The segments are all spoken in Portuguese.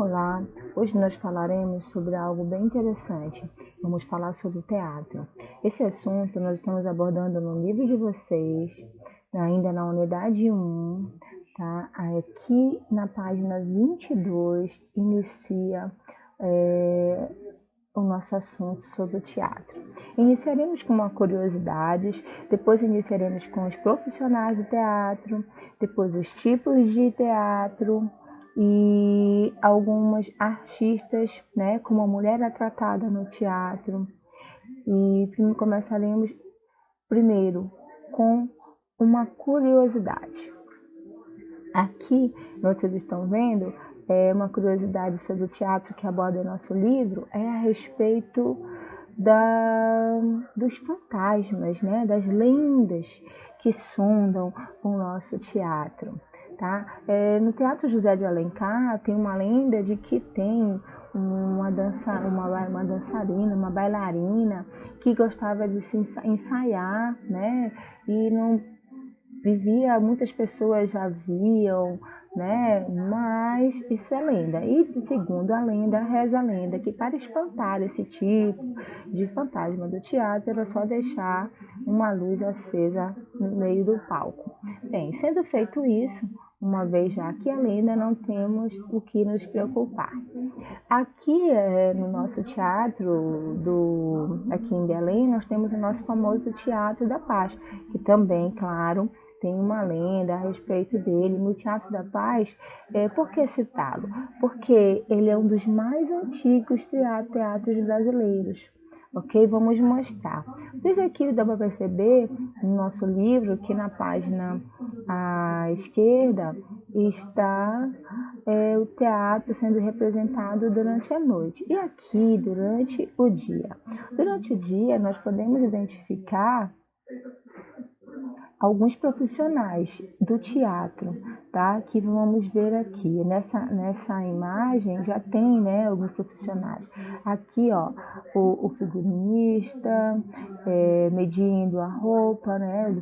Olá, hoje nós falaremos sobre algo bem interessante. Vamos falar sobre o teatro. Esse assunto nós estamos abordando no livro de vocês, ainda na unidade 1, tá? Aqui na página 22 inicia o nosso assunto sobre o teatro. Iniciaremos com uma curiosidades, depois iniciaremos com os profissionais do teatro, depois os tipos de teatro, e algumas artistas, né, como a mulher é tratada no teatro. E começaremos primeiro com uma curiosidade. Aqui, vocês estão vendo, uma curiosidade sobre o teatro que aborda nosso livro, é a respeito dos fantasmas, né, das lendas que sondam o nosso teatro. Tá? No Teatro José de Alencar tem uma lenda de que tem uma dançarina, uma bailarina que gostava de se ensaiar, né? E não vivia, muitas pessoas já viam, né? Mas isso é lenda. E segundo a lenda, reza a lenda que para espantar esse tipo de fantasma do teatro era só deixar uma luz acesa no meio do palco. Bem, sendo feito isso, uma vez já que a lenda, não temos o que nos preocupar. Aqui no nosso teatro, aqui em Belém, nós temos o nosso famoso Teatro da Paz, que também, claro, tem uma lenda a respeito dele. No Teatro da Paz, por que citá-lo? Porque ele é um dos mais antigos teatros brasileiros. Ok? Vamos mostrar. Vocês aqui dá para perceber no nosso livro que na página à esquerda está o teatro sendo representado durante a noite e aqui durante o dia. Durante o dia nós podemos identificar alguns profissionais do teatro, tá? Que vamos ver aqui. Nessa imagem já tem, né, alguns profissionais. Aqui, ó, o figurinista medindo a roupa, né? De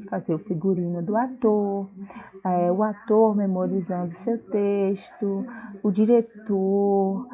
fazer o figurino do ator, o ator memorizando seu texto, o diretor,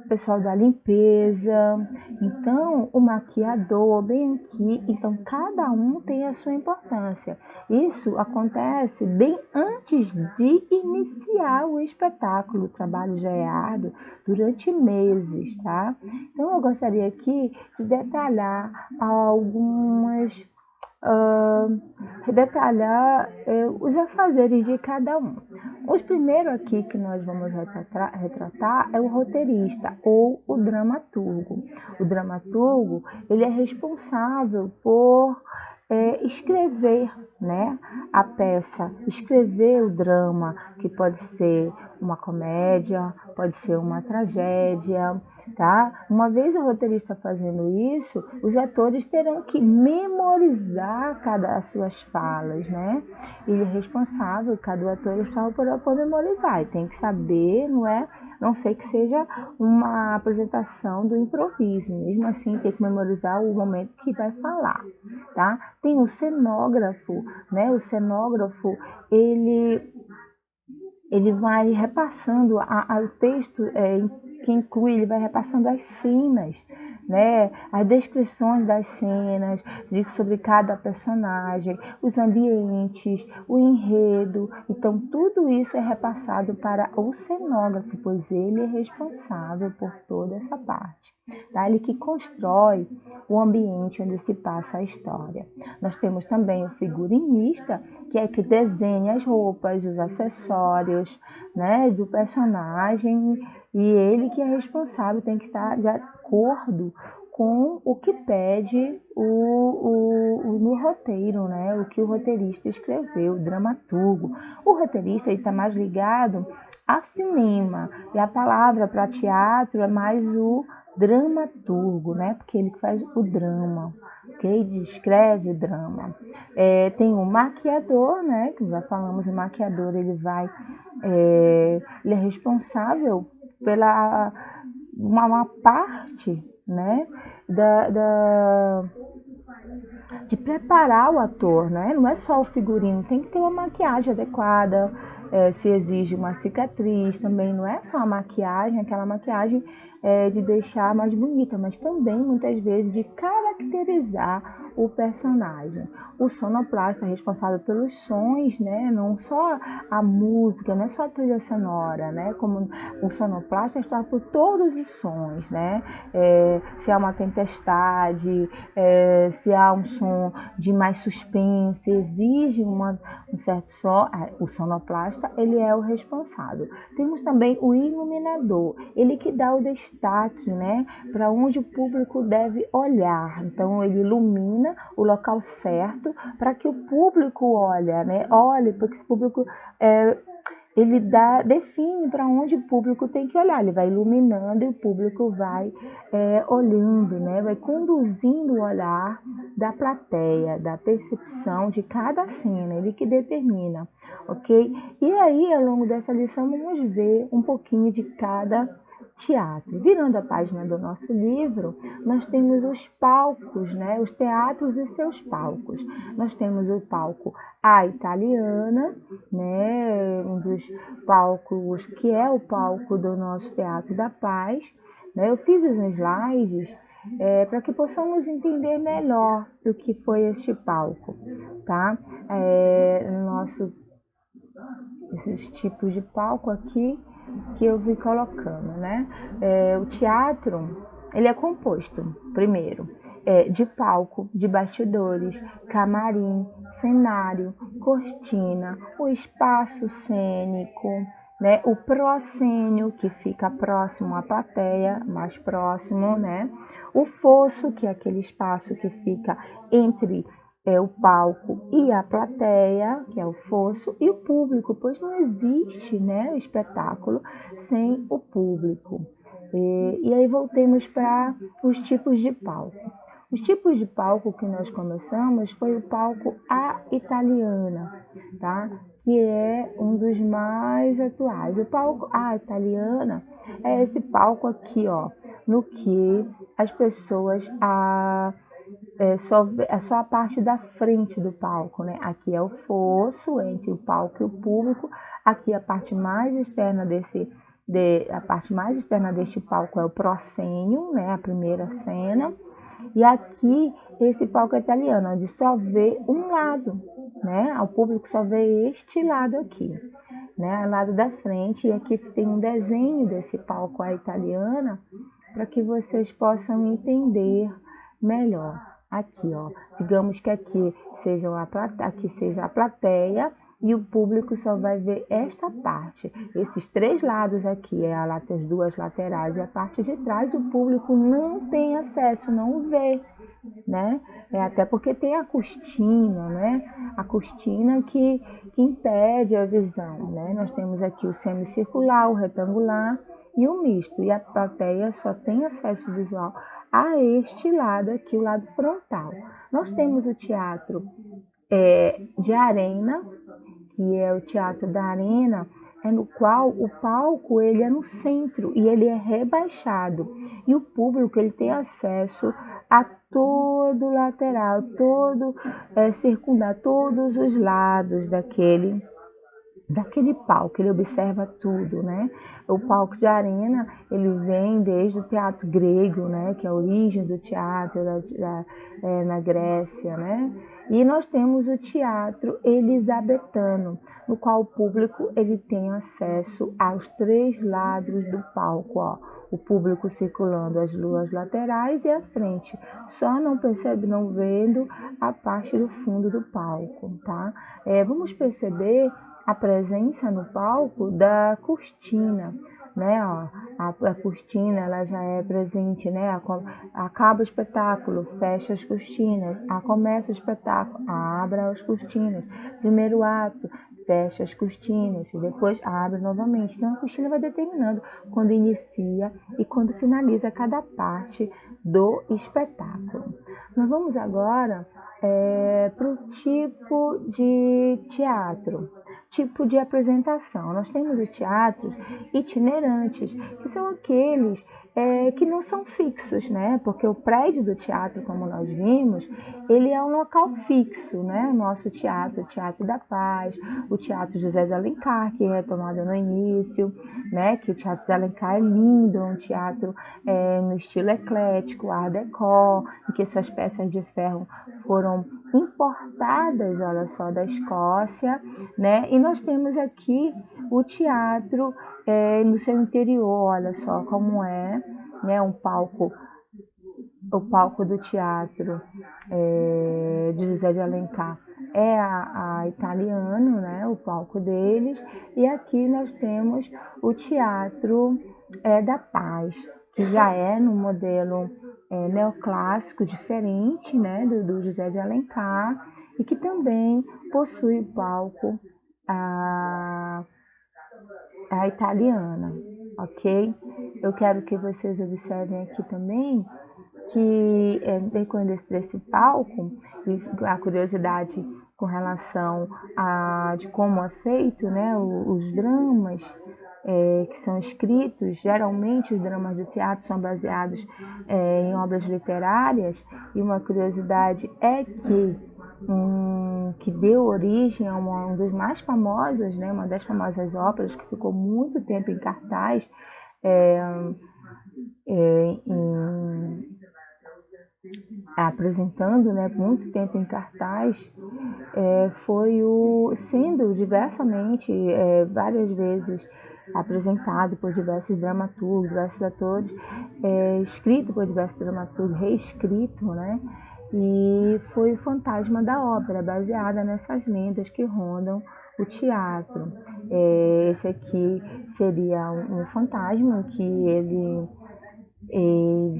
o pessoal da limpeza, então o maquiador, bem aqui, então cada um tem a sua importância. Isso acontece bem antes de iniciar o espetáculo, o trabalho já é árduo durante meses, tá? Então eu gostaria aqui de detalhar os afazeres de cada um. Os primeiros aqui que nós vamos retratar é o roteirista ou o dramaturgo. O dramaturgo, ele é responsável por escrever, né, a peça, escrever o drama, que pode ser uma comédia, pode ser uma tragédia, tá? Uma vez o roteirista fazendo isso, os atores terão que memorizar as suas falas, né? Ele é responsável, cada ator é responsável por memorizar, e tem que saber, não sei que seja uma apresentação do improviso, mesmo assim tem que memorizar o momento que vai falar, tá? Tem o cenógrafo, né? O cenógrafo, ele vai repassando o texto que inclui, ele vai repassando as cenas, né? As descrições das cenas, sobre cada personagem, os ambientes, o enredo. Então, tudo isso é repassado para o cenógrafo, pois ele é responsável por toda essa parte. Tá? Ele que constrói o ambiente onde se passa a história. Nós temos também o figurinista, que é que desenha as roupas, os acessórios, né, do personagem, e ele que é responsável, tem que estar de acordo com o que pede no roteiro, né, o que o roteirista escreveu, o dramaturgo. O roteirista está mais ligado ao cinema, e a palavra para teatro é mais o dramaturgo, né, porque ele faz o drama, ok? Descreve o drama. Tem o maquiador, né, que já falamos, o maquiador, ele é responsável pela uma parte, né, de preparar o ator, né? Não é só o figurino, tem que ter uma maquiagem adequada, se exige uma cicatriz, também não é só a maquiagem, aquela maquiagem de deixar mais bonita, mas também muitas vezes de caracterizar o personagem. O sonoplasta é responsável pelos sons, né? Não só a música, não é só a trilha sonora, né? Como o sonoplasta é responsável por todos os sons, né? Se há uma tempestade, se há um som de mais suspense, exige um certo som, o sonoplasta ele é o responsável. Temos também o iluminador, ele que dá o destaque, né, para onde o público deve olhar. Então ele ilumina o local certo para que o público olhe, para que o público ele define para onde o público tem que olhar, ele vai iluminando e o público vai olhando, né? Vai conduzindo o olhar da plateia, da percepção de cada cena, ele que determina, ok? E aí, ao longo dessa lição, vamos ver um pouquinho de cada teatro. Virando a página do nosso livro, nós temos os palcos, né? Os teatros e seus palcos. Nós temos o palco à italiana, né? Um dos palcos que é o palco do nosso Teatro da Paz, né? Eu fiz os slides para que possamos entender melhor o que foi este palco, tá? Esses tipos de palco aqui que eu vim colocando, né? O teatro, ele é composto, primeiro, de palco, de bastidores, camarim, cenário, cortina, o espaço cênico, né? O proscênio, que fica próximo à plateia, mais próximo, né? O fosso, que é aquele espaço que fica entre o palco e a plateia, que é o fosso, e o público, pois não existe, né, o espetáculo sem o público. E aí voltemos para os tipos de palco. Os tipos de palco que nós começamos foi o palco à italiana, tá? Que é um dos mais atuais. O palco à italiana é esse palco aqui, ó, no que as pessoas só a parte da frente do palco, né? Aqui é o fosso entre o palco e o público. Aqui a parte mais externa deste palco é o proscênio, né? A primeira cena. E aqui esse palco é italiano, onde só vê um lado, né? O público só vê este lado aqui, né? Ao lado da frente. E aqui tem um desenho desse palco à italiana para que vocês possam entender melhor. Aqui, ó, digamos que aqui seja a plateia e o público só vai ver esta parte. Esses três lados aqui, as duas laterais e a parte de trás, o público não tem acesso, não vê, né? Até porque tem a cortina, né? A cortina que impede a visão, né? Nós temos aqui o semicircular, o retangular e o misto. E a plateia só tem acesso visual a este lado aqui, o lado frontal. Nós temos o teatro de arena, que é o teatro da arena, no qual o palco ele é no centro e ele é rebaixado. E o público ele tem acesso a todo o lateral, circundar todos os lados daquele palco, ele observa tudo, né? O palco de arena, ele vem desde o teatro grego, né? Que é a origem do teatro na Grécia, né? E nós temos o teatro elisabetano, no qual o público ele tem acesso aos três lados do palco, ó. O público circulando as duas laterais e a frente, só não vendo a parte do fundo do palco, tá? Vamos perceber a presença no palco da cortina, né? Ó, a cortina ela já é presente, né? Acaba o espetáculo, fecha as cortinas, começa o espetáculo, abra as cortinas, primeiro ato, fecha as cortinas e depois abre novamente. Então a cortina vai determinando quando inicia e quando finaliza cada parte do espetáculo. Nós vamos agora para o tipo de teatro. tipo de apresentação. Nós temos os teatros itinerantes, que são aqueles que não são fixos, né? Porque o prédio do teatro, como nós vimos, ele é um local fixo, né? O nosso teatro, o Teatro da Paz, o Teatro José de Alencar, que é tomado no início, né? Que o Teatro de Alencar é lindo, é um teatro no estilo eclético, Art Deco, em que suas peças de ferro foram importadas, olha só, da Escócia, né? E nós temos aqui o teatro no seu interior, olha só como é, né? O palco do teatro de José de Alencar é a italiano, né? O palco deles, e aqui nós temos o Teatro da Paz, que já é no modelo neoclássico diferente, né? do José de Alencar, e que também possui o palco a italiana, ok? Eu quero que vocês observem aqui também que decorrendo desse palco, e a curiosidade com relação de como é feito, né, os dramas que são escritos, geralmente os dramas do teatro são baseados em obras literárias, e uma curiosidade é que deu origem a um dos mais famosos, né, uma das famosas óperas que ficou muito tempo em cartaz, apresentando, né, muito tempo em cartaz, foi sendo diversamente, várias vezes apresentado por diversos dramaturgos, diversos atores, escrito por diversos dramaturgos, reescrito, né? E foi o fantasma da ópera, baseada nessas lendas que rondam o teatro. Esse aqui seria um fantasma que ele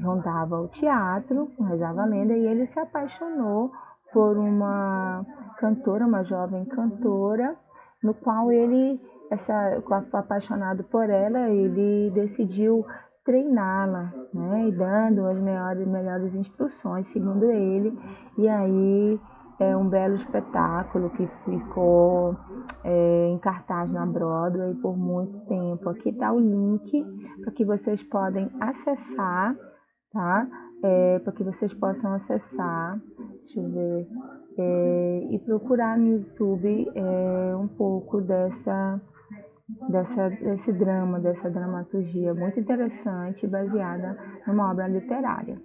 rondava o teatro, rezava a lenda, e ele se apaixonou por uma cantora, uma jovem cantora, no qual ele, apaixonado por ela, ele decidiu treiná-la, né, e dando as melhores instruções, segundo ele, e aí um belo espetáculo que ficou em cartaz na Broadway por muito tempo. Aqui está o link para que vocês podem acessar, tá? Para que vocês possam acessar, deixa eu ver, e procurar no YouTube um pouco desse drama, dessa dramaturgia muito interessante, baseada numa obra literária.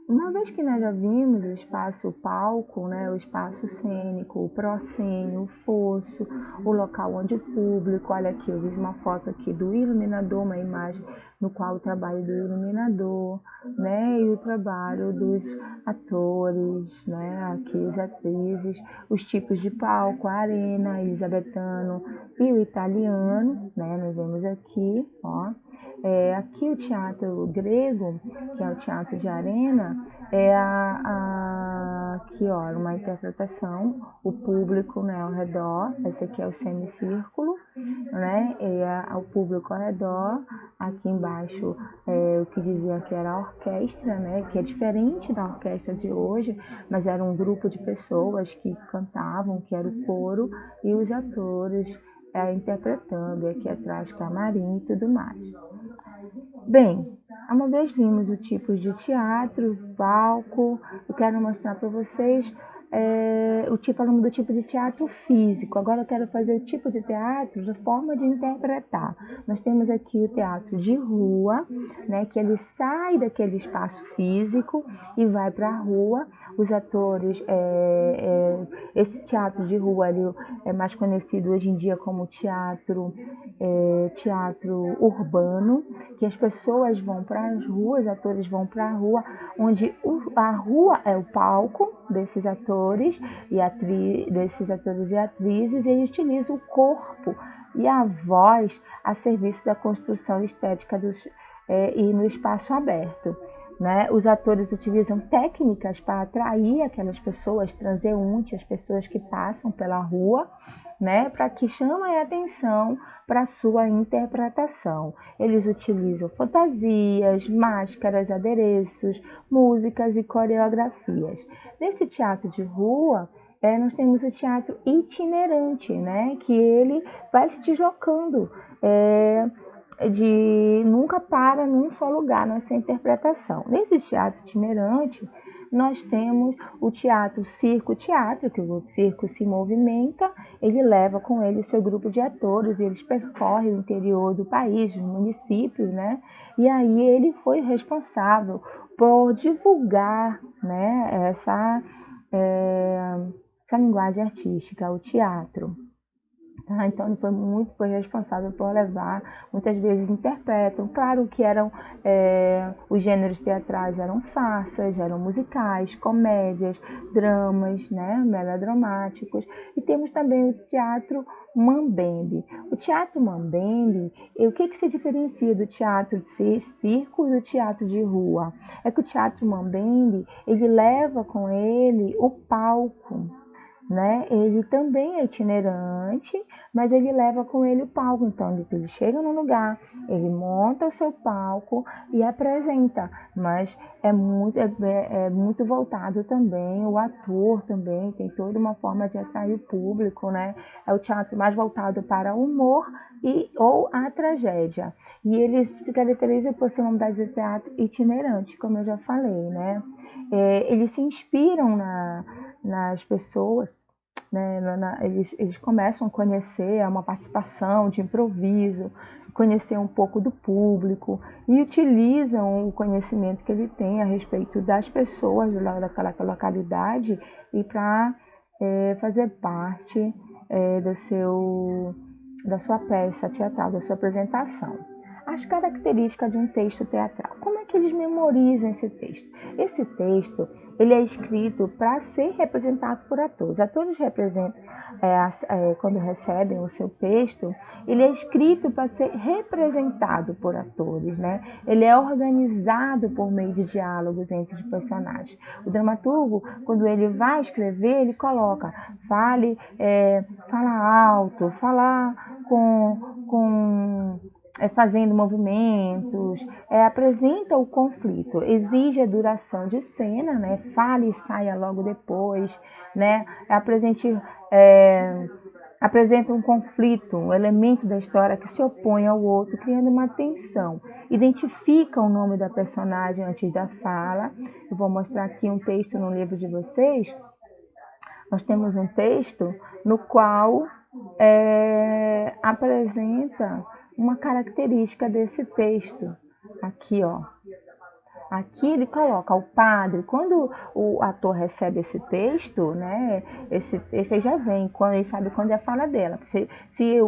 Uma vez que nós já vimos o espaço palco, né, o espaço cênico, o proscênio, o fosso, o local onde o público, olha aqui, eu vi uma foto aqui do iluminador, uma imagem no qual o trabalho do iluminador, né, e o trabalho dos atores, né, aqui as atrizes, os tipos de palco, a arena, elisabetano e o italiano, né, nós vemos aqui, ó. Aqui o teatro grego, que é o teatro de arena, aqui ó, uma interpretação, o público, né, ao redor, esse aqui é o semicírculo, né, o público ao redor, aqui embaixo o que dizia que era a orquestra, né, que é diferente da orquestra de hoje, mas era um grupo de pessoas que cantavam, que era o coro, e os atores interpretando, aqui atrás camarim e tudo mais. Bem, uma vez vimos o tipo de teatro, palco, eu quero mostrar para vocês falamos do tipo de teatro físico. Agora eu quero fazer o tipo de teatro da forma de interpretar. Nós temos aqui o teatro de rua, né, que ele sai daquele espaço físico e vai para a rua. Os atores, esse teatro de rua ele é mais conhecido hoje em dia como teatro urbano, que as pessoas vão para as ruas, atores vão para a rua, onde a rua é o palco desses atores desses atores e atrizes, e ele utiliza o corpo e a voz a serviço da construção estética e no espaço aberto. Né? Os atores utilizam técnicas para atrair aquelas pessoas transeuntes, as pessoas que passam pela rua, né? Para que chamem a atenção para a sua interpretação. Eles utilizam fantasias, máscaras, adereços, músicas e coreografias. Nesse teatro de rua, nós temos o teatro itinerante, né, que ele vai se deslocando, nunca para num só lugar nessa interpretação. Nesse teatro itinerante, nós temos o teatro circo-teatro, que o circo se movimenta, ele leva com ele o seu grupo de atores, eles percorrem o interior do país, os municípios, né? E aí ele foi responsável por divulgar, né, essa linguagem artística, o teatro. Tá? Então ele foi responsável por levar, muitas vezes interpretam, claro que os gêneros teatrais eram farsas, eram musicais, comédias, dramas, né, melodramáticos, e temos também o teatro mambembe. O teatro mambembe, o que se diferencia do teatro de circo e do teatro de rua? É que o teatro mambembe, ele leva com ele o palco, né? Ele também é itinerante, mas ele leva com ele o palco. Então, ele chega no lugar, ele monta o seu palco e apresenta. Mas é muito voltado também, o ator também tem toda uma forma de atrair o público, né? É o teatro mais voltado para o humor ou a tragédia. E ele se caracteriza por ser uma modalidade de teatro itinerante, como eu já falei, né? Eles se inspiram nas pessoas, né? Eles começam a conhecer uma participação de improviso, conhecer um pouco do público e utilizam o conhecimento que ele tem a respeito das pessoas daquela localidade e para fazer parte da sua peça teatral, da sua apresentação. As características de um texto teatral. Como é que eles memorizam esse texto? Esse texto ele é escrito para ser representado por atores. Atores representam, quando recebem o seu texto, ele é escrito para ser representado por atores, né? Ele é organizado por meio de diálogos entre os personagens. O dramaturgo, quando ele vai escrever, ele coloca, fala alto, fala fazendo movimentos, apresenta o conflito, exige a duração de cena, né? Fale e saia logo depois, né? Apresenta um conflito, um elemento da história que se opõe ao outro, criando uma tensão. Identifica o nome da personagem antes da fala. Eu vou mostrar aqui um texto no livro de vocês. Nós temos um texto no qual apresenta uma característica desse texto. Aqui, ó. Aqui ele coloca o padre. Quando o ator recebe esse texto, né? Esse texto aí já vem, quando ele sabe quando é a fala dela. Se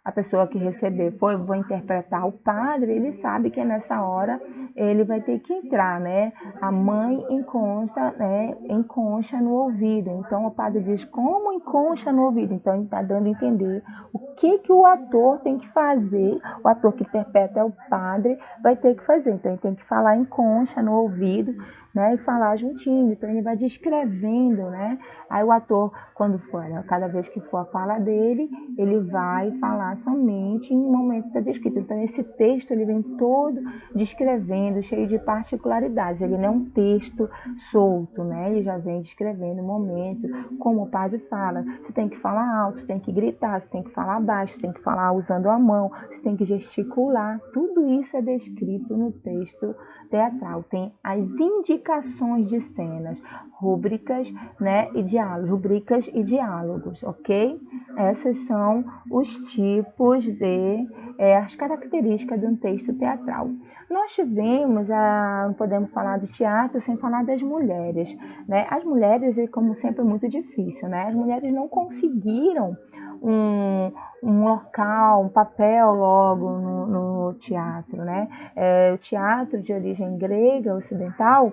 a pessoa que receber vou interpretar o padre, ele sabe que nessa hora ele vai ter que entrar, né? A mãe enconcha, né? Enconcha no ouvido. Então o padre diz como enconcha no ouvido. Então ele está dando a entender o que o ator tem que fazer. O ator que interpreta é o padre, vai ter que fazer. Então ele tem que falar em concha no ouvido, né, e falar juntinho. Então ele vai descrevendo, né? Aí o ator, cada vez que for a fala dele, ele vai falar somente em momento da descrita. Então esse texto ele vem todo descrevendo, cheio de particularidades. Ele não é um texto solto, né? Ele já vem descrevendo o momento, como o padre fala. Você tem que falar alto, você tem que gritar, você tem que falar baixo, você tem que falar usando a mão, você tem que gesticular. Tudo isso é descrito no texto teatral. Tem as indicações de cenas, rubricas, né, rubricas e diálogos, ok? Essas são os tipos as características de um texto teatral. Nós tivemos, não podemos falar do teatro sem falar das mulheres, né? As mulheres, como sempre, é muito difícil, né? As mulheres não conseguiram um local, um papel logo no teatro, né? O teatro de origem grega, ocidental,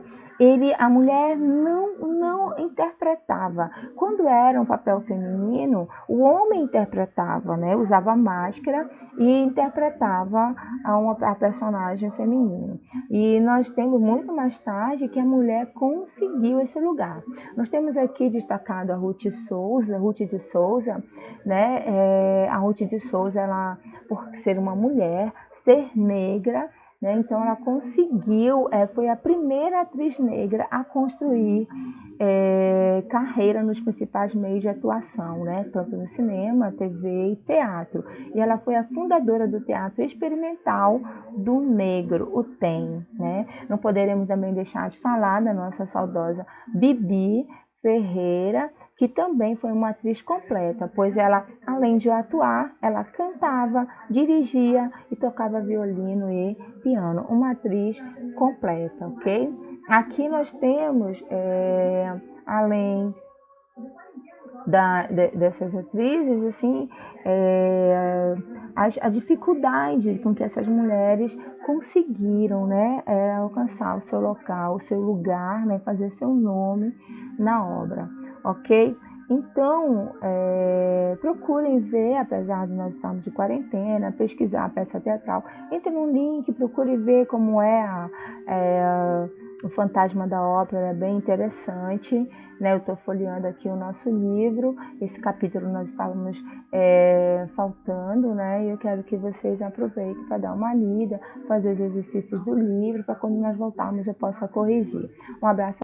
a mulher não interpretava. Quando era um papel feminino, o homem interpretava, né? Usava máscara e interpretava a personagem feminina. E nós temos muito mais tarde que a mulher conseguiu esse lugar. Nós temos aqui destacado a Ruth de Souza, né? A Ruth de Souza, ela, por ser uma mulher, ser negra, né? Então ela conseguiu, foi a primeira atriz negra a construir carreira nos principais meios de atuação, né? Tanto no cinema, TV e teatro. E ela foi a fundadora do teatro experimental do negro, o TEM, né? Não poderemos também deixar de falar da nossa saudosa Bibi Ferreira, que também foi uma atriz completa, pois ela, além de atuar, ela cantava, dirigia e tocava violino e piano. Uma atriz completa, ok? Aqui nós temos, além dessas atrizes, assim, a dificuldade com que essas mulheres conseguiram, né, alcançar o seu local, o seu lugar, né, fazer seu nome na obra, ok? Então, procurem ver, apesar de nós estarmos de quarentena, pesquisar a peça teatral. Entre no link, procure ver como o Fantasma da Ópera, é bem interessante, né? Eu estou folheando aqui o nosso livro, esse capítulo nós estávamos faltando, né? E eu quero que vocês aproveitem para dar uma lida, fazer os exercícios do livro, para quando nós voltarmos eu possa corrigir. Um abraço.